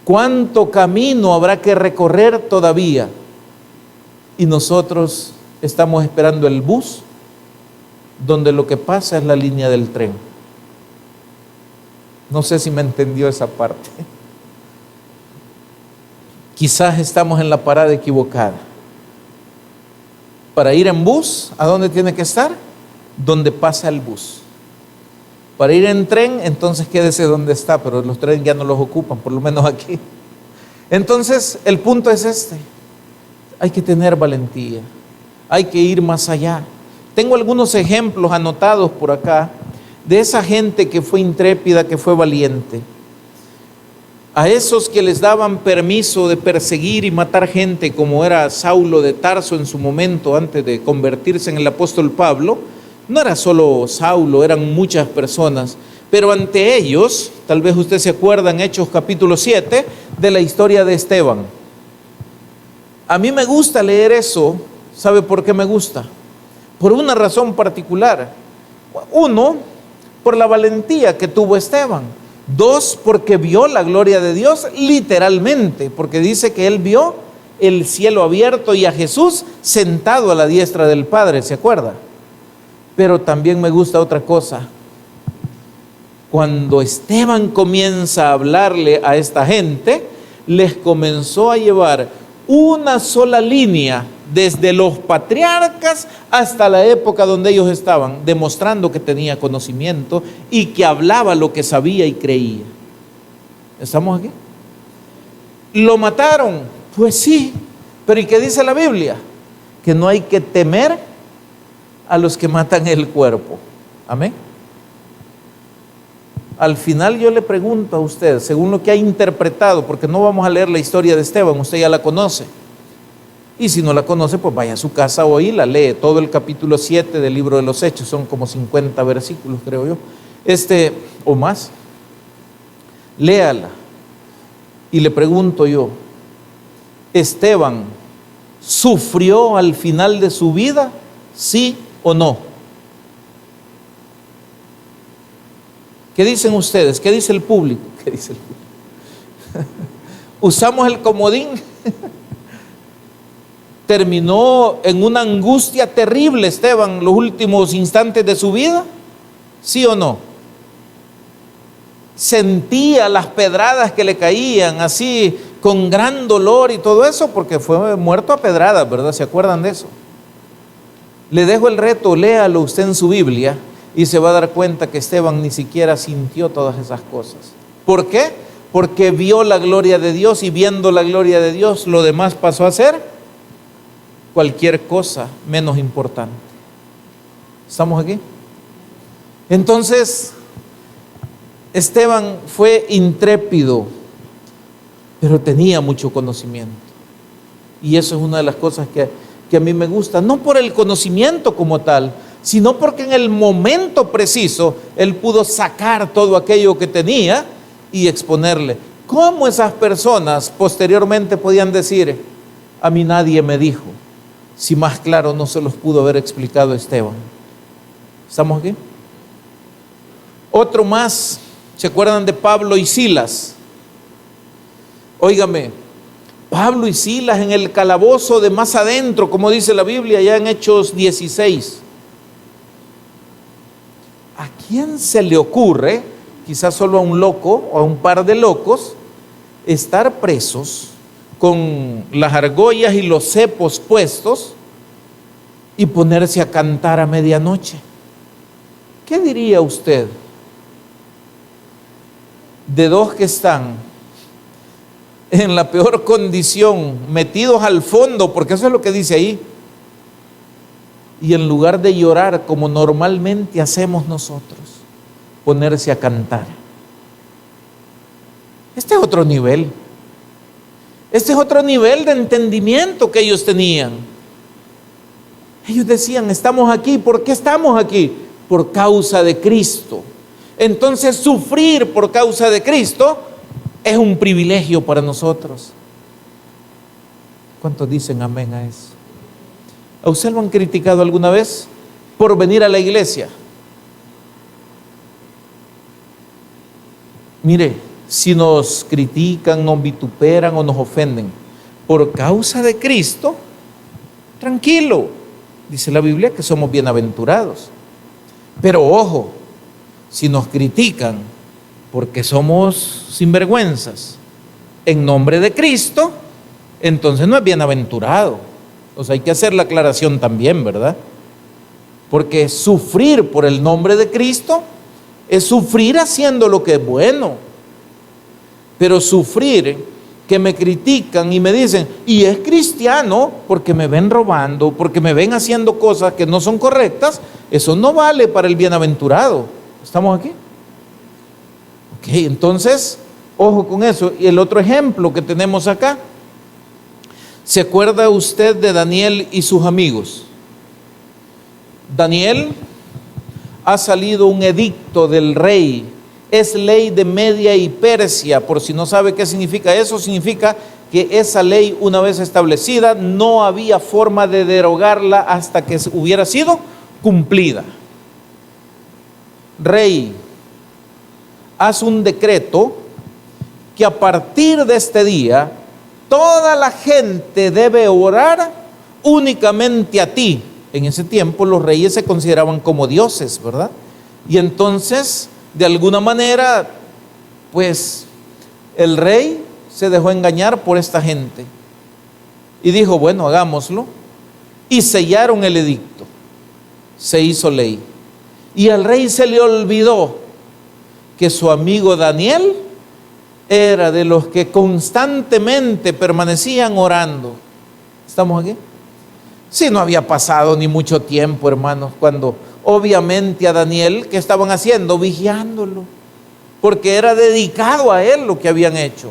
¿Cuánto camino habrá que recorrer todavía? Y nosotros estamos esperando el bus, donde lo que pasa es la línea del tren. No sé si me entendió esa parte. Quizás estamos en la parada equivocada. Para ir en bus, ¿a dónde tiene que estar? Donde pasa el bus. Para ir en tren, entonces quédese donde está, pero los trenes ya no los ocupan, por lo menos aquí. Entonces, el punto es este. Hay que tener valentía. Hay que ir más allá. Tengo algunos ejemplos anotados por acá de esa gente que fue intrépida, que fue valiente. A esos que les daban permiso de perseguir y matar gente, como era Saulo de Tarso en su momento antes de convertirse en el apóstol Pablo, no era solo Saulo, eran muchas personas, pero ante ellos, tal vez usted se acuerda en Hechos capítulo 7, de la historia de Esteban. A mí me gusta leer eso. ¿Sabe por qué me gusta? Por una razón particular. Uno, por la valentía que tuvo Esteban. Dos, porque vio la gloria de Dios literalmente, porque dice que él vio el cielo abierto y a Jesús sentado a la diestra del Padre, ¿se acuerda? Pero también me gusta otra cosa. Cuando Esteban comienza a hablarle a esta gente, les comenzó a llevar una sola línea desde los patriarcas hasta la época donde ellos estaban, demostrando que tenía conocimiento y que hablaba lo que sabía y creía. ¿Estamos aquí? ¿Lo mataron? Pues sí, pero ¿y qué dice la Biblia? Que no hay que temer a los que matan el cuerpo. Amén. Al final yo le pregunto a usted, según lo que ha interpretado, porque no vamos a leer la historia de Esteban, usted ya la conoce. Y si no la conoce, pues vaya a su casa hoy y la lee. Todo el capítulo 7 del libro de los Hechos, son como 50 versículos, creo yo. O más. Léala. Y le pregunto yo, ¿Esteban sufrió al final de su vida? ¿Sí o no? ¿Qué dicen ustedes? ¿Qué dice el público? ¿Qué dice el público? ¿Usamos el comodín? ¿Terminó en una angustia terrible Esteban los últimos instantes de su vida? ¿Sí o no? ¿Sentía las pedradas que le caían así con gran dolor y todo eso? Porque fue muerto a pedradas, ¿verdad? ¿Se acuerdan de eso? Le dejo el reto, léalo usted en su Biblia y se va a dar cuenta que Esteban ni siquiera sintió todas esas cosas. ¿Por qué? Porque vio la gloria de Dios, y viendo la gloria de Dios, lo demás pasó a ser cualquier cosa menos importante. ¿Estamos aquí? Entonces, Esteban fue intrépido, pero tenía mucho conocimiento. Y eso es una de las cosas que a mí me gusta, no por el conocimiento como tal, sino porque en el momento preciso él pudo sacar todo aquello que tenía y exponerle. ¿Cómo esas personas posteriormente podían decir, a mí nadie me dijo? Si más claro no se los pudo haber explicado Esteban. ¿Estamos aquí? Otro más, ¿se acuerdan de Pablo y Silas? Óigame, Pablo y Silas en el calabozo de más adentro, como dice la Biblia, ya en Hechos 16. ¿A quién se le ocurre, quizás solo a un loco o a un par de locos, estar presos con las argollas y los cepos puestos y ponerse a cantar a medianoche? ¿Qué diría usted de dos que están en la peor condición, metidos al fondo, porque eso es lo que dice ahí, y en lugar de llorar como normalmente hacemos nosotros, ponerse a cantar? Este es otro nivel. Este es otro nivel de entendimiento que ellos tenían. Ellos decían, estamos aquí. ¿Por qué estamos aquí? Por causa de Cristo. Entonces, sufrir por causa de Cristo es un privilegio para nosotros. ¿Cuántos dicen amén a eso? ¿A usted lo han criticado alguna vez por venir a la iglesia? Mire, si nos critican, nos vituperan o nos ofenden por causa de Cristo, tranquilo, dice la Biblia que somos bienaventurados. Pero ojo, si nos critican porque somos sinvergüenzas en nombre de Cristo, entonces no es bienaventurado. O sea, hay que hacer la aclaración también, ¿verdad? Porque sufrir por el nombre de Cristo es sufrir haciendo lo que es bueno. Pero sufrir que me critican y me dicen, y es cristiano, porque me ven robando, porque me ven haciendo cosas que no son correctas, eso no vale para el bienaventurado. ¿Estamos aquí? Ok, entonces, ojo con eso. Y el otro ejemplo que tenemos acá, ¿se acuerda usted de Daniel y sus amigos? Daniel, ha salido un edicto del rey, es ley de Media y Persia. Por si no sabe qué significa eso, significa que esa ley, una vez establecida, no había forma de derogarla hasta que hubiera sido cumplida. Rey, haz un decreto que a partir de este día toda la gente debe orar únicamente a ti. En ese tiempo los reyes se consideraban como dioses, ¿verdad? Y entonces, de alguna manera, pues el rey se dejó engañar por esta gente y dijo, bueno, hagámoslo. Y sellaron el edicto, se hizo ley. Y al rey se le olvidó que su amigo Daniel era de los que constantemente permanecían orando. ¿Estamos aquí? Sí, no había pasado ni mucho tiempo, hermanos, cuando obviamente a Daniel, ¿qué estaban haciendo? Vigiándolo, porque era dedicado a él lo que habían hecho.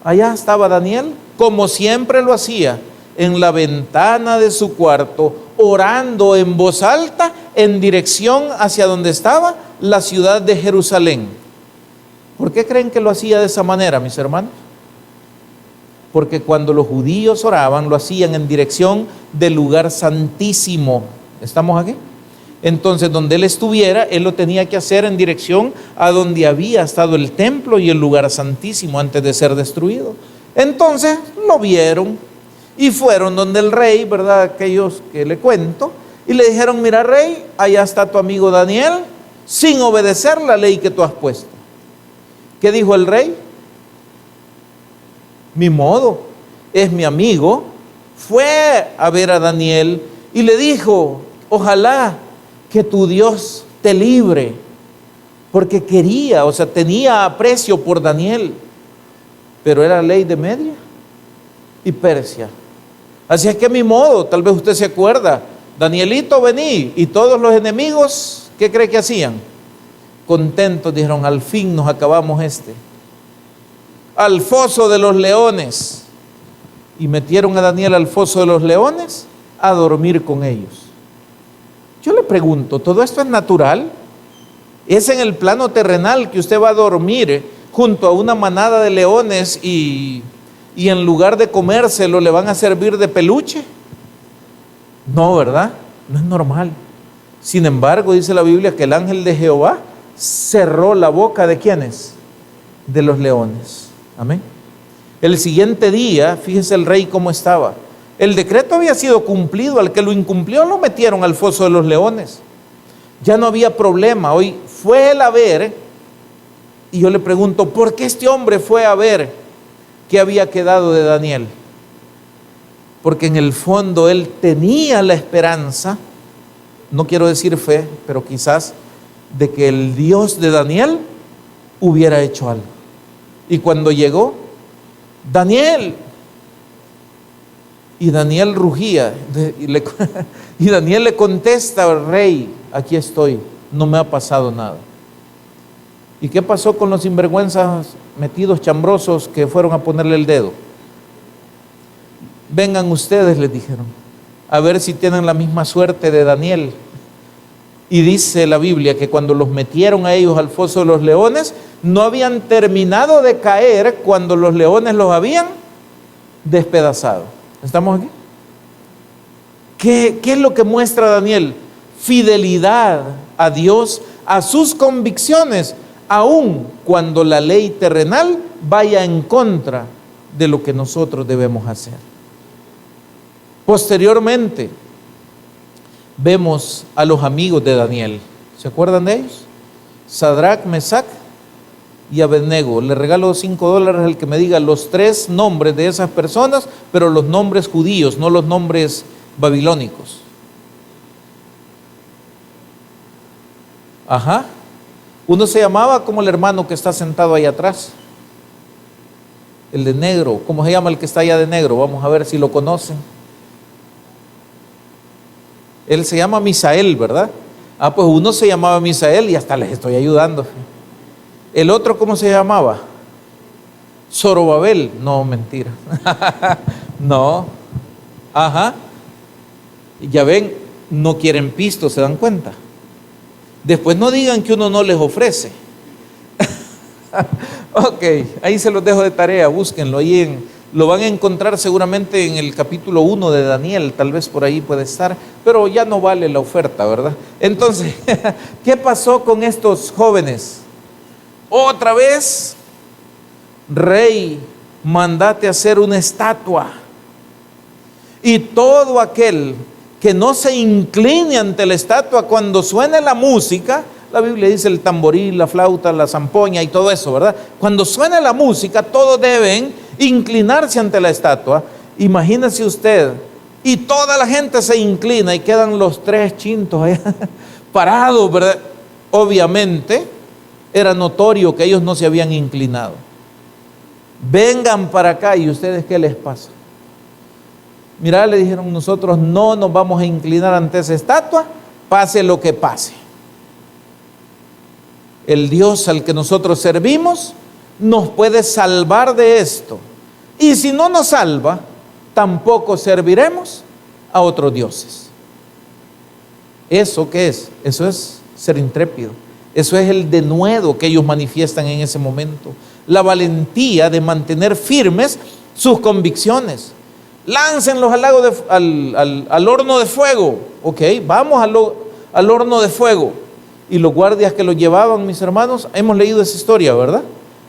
Allá estaba Daniel, como siempre lo hacía, en la ventana de su cuarto, orando en voz alta en dirección hacia donde estaba la ciudad de Jerusalén. ¿Por qué creen que lo hacía de esa manera, mis hermanos? Porque cuando los judíos oraban, lo hacían en dirección del lugar santísimo. ¿Estamos aquí? Entonces, donde él estuviera, él lo tenía que hacer en dirección a donde había estado el templo y el lugar santísimo antes de ser destruido. Entonces, lo vieron y fueron donde el rey, ¿verdad? Aquellos que le cuento, y le dijeron, mira, rey, allá está tu amigo Daniel, sin obedecer la ley que tú has puesto. ¿Qué dijo el rey? Mi modo, es mi amigo. Fue a ver a Daniel y le dijo, ojalá que tu Dios te libre, porque quería, o sea, tenía aprecio por Daniel, pero era ley de Media y Persia. Así es que mi modo, tal vez usted se acuerda, Danielito, vení, y todos los enemigos, ¿qué cree que hacían? Contentos, dijeron, al fin nos acabamos al foso de los leones, y metieron a Daniel al foso de los leones a dormir con ellos. Yo le pregunto, ¿todo esto es natural? ¿Es en el plano terrenal que usted va a dormir junto a una manada de leones y en lugar de comérselo le van a servir de peluche? No, ¿verdad? No es normal. Sin embargo, dice la Biblia que el ángel de Jehová cerró la boca de ¿quiénes? De los leones. Amén. El siguiente día, fíjese el rey cómo estaba. El decreto había sido cumplido, al que lo incumplió lo metieron al foso de los leones. Ya no había problema. Hoy fue él a ver, y yo le pregunto, ¿por qué este hombre fue a ver qué había quedado de Daniel? Porque en el fondo él tenía la esperanza, no quiero decir fe, pero quizás, de que el Dios de Daniel hubiera hecho algo. Y cuando llegó, Daniel, y Daniel rugía, y Daniel le contesta al rey, aquí estoy, no me ha pasado nada. ¿Y qué pasó con los sinvergüenzas metidos chambrosos que fueron a ponerle el dedo. Vengan ustedes, les dijeron, a ver si tienen la misma suerte de Daniel. Y dice la Biblia que cuando los metieron a ellos al foso de los leones, no habían terminado de caer cuando los leones los habían despedazado. ¿Estamos aquí? ¿Qué es lo que muestra Daniel? Fidelidad a Dios, a sus convicciones, aun cuando la ley terrenal vaya en contra de lo que nosotros debemos hacer. Posteriormente, vemos a los amigos de Daniel. ¿Se acuerdan de ellos? Sadrach, Mesach y Abednego. Le regalo $5 al que me diga los 3 nombres de esas personas, pero los nombres judíos, no los nombres babilónicos. Ajá. Uno se llamaba como el hermano que está sentado ahí atrás. El de negro. ¿Cómo se llama el que está allá de negro? Vamos a ver si lo conocen. Él se llama Misael, ¿verdad? Pues uno se llamaba Misael y hasta les estoy ayudando. El otro, ¿cómo se llamaba? Zorobabel. No, mentira. No. Ajá. Ya ven, no quieren pisto, ¿se dan cuenta? Después no digan que uno no les ofrece. Ok, ahí se los dejo de tarea, búsquenlo. Lo van a encontrar seguramente en el capítulo 1 de Daniel, tal vez por ahí puede estar, pero ya no vale la oferta, ¿verdad? Entonces, ¿qué pasó con estos jóvenes? Otra vez, rey, mandate hacer una estatua. Y todo aquel que no se incline ante la estatua cuando suene la música, la Biblia dice el tamboril, la flauta, la zampoña y todo eso, ¿verdad? Cuando suene la música, todos deben inclinarse ante la estatua. Imagínese usted, y toda la gente se inclina y quedan los 3 chintos allá parados, ¿verdad? Obviamente, era notorio que ellos no se habían inclinado. Vengan para acá, ¿y ustedes qué les pasa? Mirá, le dijeron, nosotros no nos vamos a inclinar ante esa estatua, pase lo que pase. El Dios al que nosotros servimos nos puede salvar de esto. Y si no nos salva, tampoco serviremos a otros dioses. ¿Eso qué es? Eso es ser intrépido. Eso es el denuedo que ellos manifiestan en ese momento. La valentía de mantener firmes sus convicciones. Láncenlos al horno de fuego. Ok, vamos al horno de fuego. Y los guardias que lo llevaban, mis hermanos, hemos leído esa historia, ¿verdad?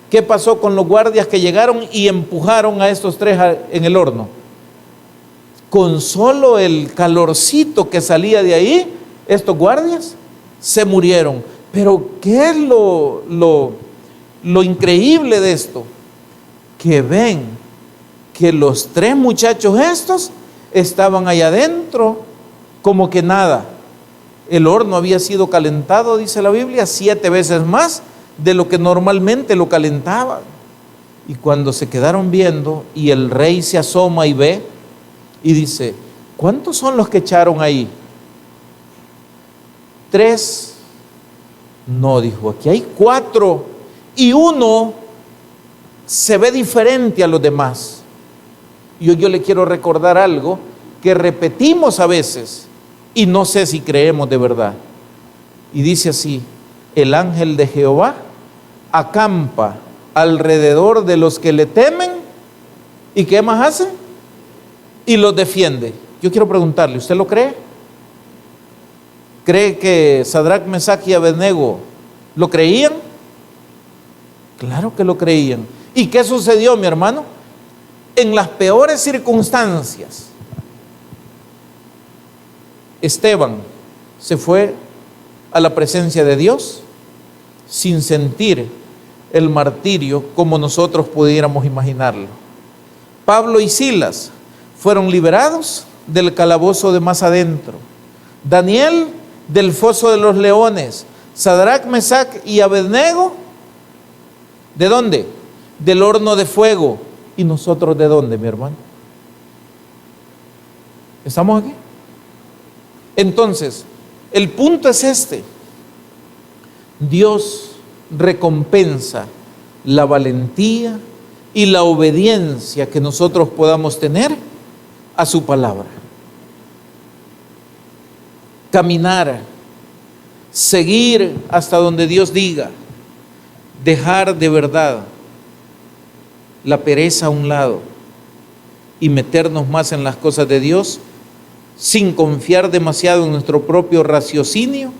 ¿Qué pasó con los guardias que llegaron y empujaron a estos 3 en el horno? Con solo el calorcito que salía de ahí, estos guardias se murieron. Pero ¿qué es lo increíble de esto? Que ven que los 3 muchachos estos estaban allá adentro como que nada. El horno había sido calentado, dice la Biblia, 7 veces más de lo que normalmente lo calentaban. Y cuando se quedaron viendo y el rey se asoma y ve y dice, ¿cuántos son los que echaron ahí? 3. No, dijo, aquí hay 4 y uno se ve diferente a los demás. Yo le quiero recordar algo que repetimos a veces y no sé si creemos de verdad. Y dice así, el ángel de Jehová acampa alrededor de los que le temen. ¿Y qué más hace? Y los defiende. Yo quiero preguntarle, ¿usted lo cree? ¿Cree que Sadrach, Mesach y Abednego lo creían? Claro que lo creían. ¿Y qué sucedió, mi hermano? En las peores circunstancias, Esteban se fue a la presencia de Dios sin sentir el martirio como nosotros pudiéramos imaginarlo. Pablo y Silas fueron liberados del calabozo de más adentro. Daniel del foso de los leones. Sadrach, Mesach y Abednego, ¿de dónde? Del horno de fuego. ¿Y nosotros de dónde, mi hermano? ¿Estamos aquí? Entonces, el punto es este. Dios recompensa la valentía y la obediencia que nosotros podamos tener a su palabra. Caminar, seguir hasta donde Dios diga, dejar de verdad la pereza a un lado y meternos más en las cosas de Dios sin confiar demasiado en nuestro propio raciocinio,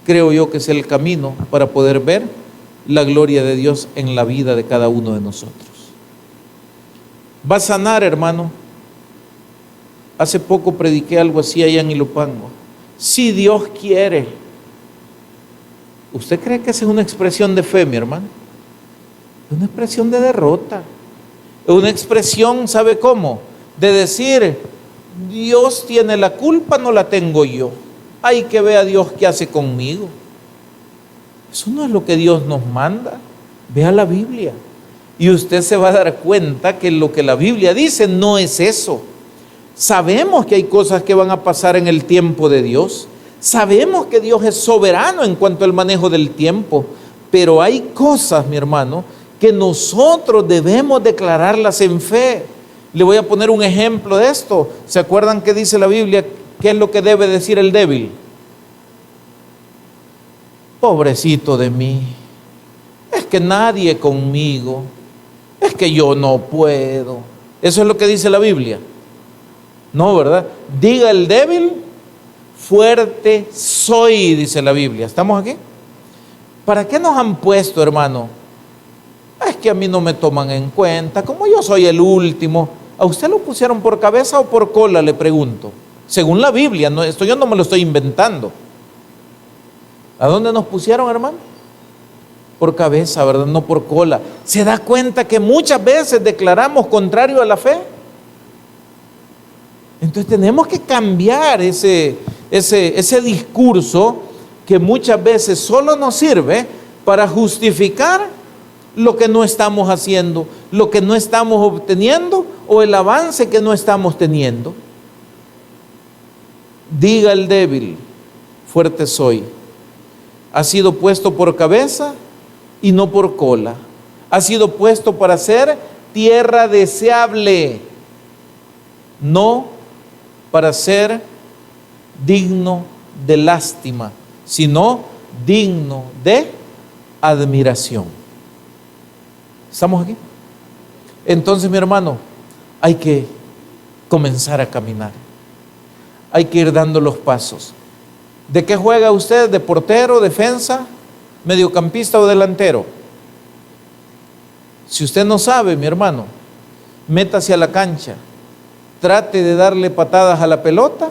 creo yo que es el camino para poder ver la gloria de Dios en la vida de cada uno de nosotros. Va a sanar, hermano. Hace poco prediqué algo así allá en Ilopango. Si Dios quiere. ¿Usted cree que esa es una expresión de fe, mi hermano? Es una expresión de derrota. Es una expresión, ¿sabe cómo? De decir, Dios tiene la culpa, no la tengo yo. Hay que ver a Dios qué hace conmigo. Eso no es lo que Dios nos manda. Vea la Biblia. Y usted se va a dar cuenta que lo que la Biblia dice no es eso. Sabemos que hay cosas que van a pasar en el tiempo de Dios. Sabemos que Dios es soberano en cuanto al manejo del tiempo. Pero hay cosas, mi hermano, que nosotros debemos declararlas en fe. Le voy a poner un ejemplo de esto. ¿Se acuerdan que dice la Biblia? ¿Qué es lo que debe decir el débil? Pobrecito de mí. Es que nadie conmigo. Es que yo no puedo. Eso es lo que dice la Biblia. No, ¿verdad? Diga el débil, fuerte soy, dice la Biblia. ¿Estamos aquí? ¿Para qué nos han puesto, hermano? Es que a mí no me toman en cuenta, como yo soy el último. ¿A usted lo pusieron por cabeza o por cola? Le pregunto. Según la Biblia, no, esto yo no me lo estoy inventando. ¿A dónde nos pusieron, hermano? Por cabeza, ¿verdad? No por cola. ¿Se da cuenta que muchas veces declaramos contrario a la fe? Entonces tenemos que cambiar ese discurso que muchas veces solo nos sirve para justificar lo que no estamos haciendo, lo que no estamos obteniendo o el avance que no estamos teniendo. Diga el débil, fuerte soy. Ha sido puesto por cabeza y no por cola. Ha sido puesto para ser tierra deseable, no para ser digno de lástima, sino digno de admiración. ¿Estamos aquí? Entonces, mi hermano, hay que comenzar a caminar. Hay que ir dando los pasos. ¿De qué juega usted? ¿De portero, defensa, mediocampista o delantero? Si usted no sabe, mi hermano, métase a la cancha, trate de darle patadas a la pelota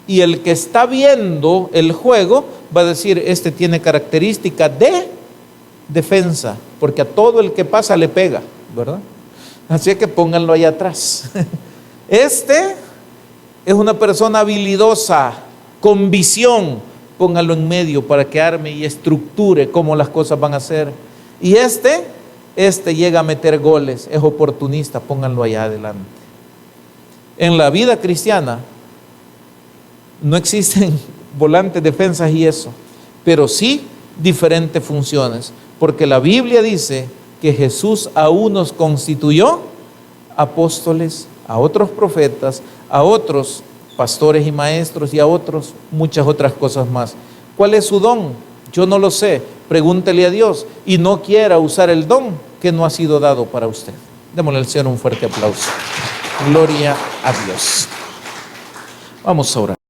y el que está viendo el juego va a decir, este tiene características de defensa, porque a todo el que pasa le pega, ¿verdad? Así que pónganlo ahí atrás. Este es una persona habilidosa, con visión, pónganlo en medio para que arme y estructure cómo las cosas van a ser. Y este llega a meter goles, es oportunista, pónganlo allá adelante. En la vida cristiana no existen volantes, defensas y eso, pero sí diferentes funciones, porque la Biblia dice que Jesús a unos constituyó apóstoles, a otros profetas, a otros pastores y maestros y a otros muchas otras cosas más. ¿Cuál es su don? Yo no lo sé, pregúntele a Dios y no quiera usar el don que no ha sido dado para usted. Démosle al Señor un fuerte aplauso. Gloria a Dios. Vamos a orar.